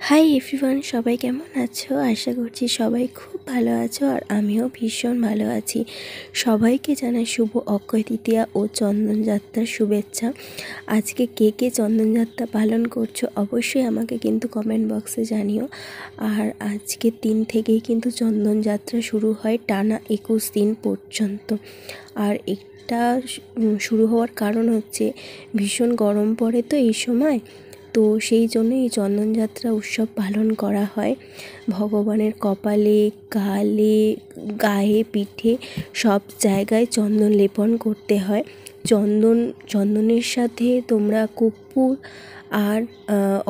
Hi everyone, সবাই কেমন আছো? আশা করছি সবাই খুব ভালো আছো আর আমিও ভীষণ ভালো আছি। সবাইকে জানাই শুভ অক্ষয় তৃতীয়া ও চন্দনযাত্রার শুভেচ্ছা। আজকে কে কে চন্দনযাত্রা পালন করছো অবশ্যই আমাকে কিন্তু কমেন্ট বক্সে জানিও। আর আজকের দিন থেকেই কিন্তু চন্দনযাত্রা শুরু হয় টানা 21 দিন পর্যন্ত। আর এটা শুরু হওয়ার কারণ হচ্ছে ভীষণ গরম পড়ে তো এই সময়, তো সেই জন্য এই চন্দনযাত্রা উৎসব পালন করা হয়। ভগবানের কপালে, গালে, গায়ে, পিঠে সব জায়গায় চন্দন লেপন করতে হয়। চন্দনের সাথে তোমরা কর্পূর আর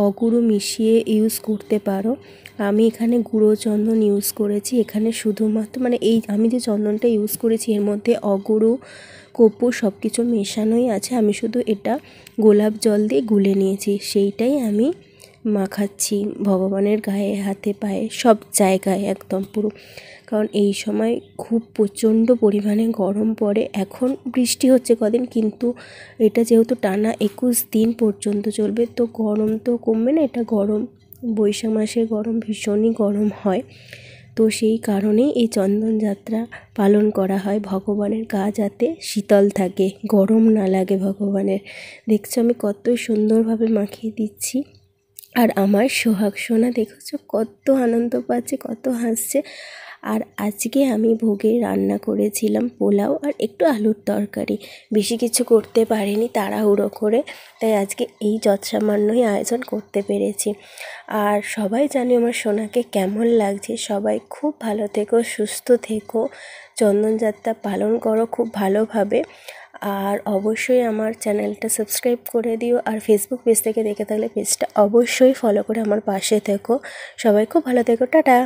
অগুরু মিশিয়ে ইউজ করতে পারো। আমি এখানে গুঁড়ো চন্দন ইউজ করেছি। এখানে শুধুমাত্র আমি যে চন্দনটা ইউজ করেছি এর মধ্যে অগুরু, কর্পূর সব কিছু মেশানোই আছে। আমি শুধু এটা গোলাপ জল দিয়ে গুলে নিয়েছি, সেইটাই আমি মাখাচ্ছি ভগবানের গায়ে, হাতে, পায়ে, সব জায়গায় একদম পুরো। কারণ এই সময় খুব প্রচণ্ড পরিমাণে গরম পড়ে। এখন বৃষ্টি হচ্ছে কদিন, কিন্তু এটা যেহেতু টানা 21 দিন পর্যন্ত চলবে, তো গরম তো কমবে না। এটা গরম, বৈশাখ মাসের গরম ভীষণই গরম হয়। তো সেই কারণেই এই চন্দনযাত্রা পালন করা হয়, ভগবানের গা যাতে শীতল থাকে, গরম না লাগে ভগবানের। দেখছো আমি কত সুন্দরভাবে মাখিয়ে দিচ্ছি। আর আমার সোহাগ সোনা দেখেছো কত আনন্দ পাচ্ছে, কত হাসছে। আর আজকে আমি ভোগে রান্না করেছিলাম পোলাও আর একটু আলুর তরকারি, বেশি কিছু করতে পারিনি তাড়াহুড়ো করে, তাই আজকে এই যৎসামান্যই আয়োজন করতে পেরেছি। আর সবাই জানে আমার সোনাকে কেমন লাগছে। সবাই খুব ভালো থেকো, সুস্থ থেকো, চন্দনযাত্রা পালন করো খুব ভালোভাবে। আর অবশ্যই আমার চ্যানেলটা সাবস্ক্রাইব করে দিও। আর ফেসবুক পেজ থেকে দেখে থাকলে পেজটা অবশ্যই ফলো করে আমার পাশে থেকো। সবাই খুব ভালো থেকো, টাটা।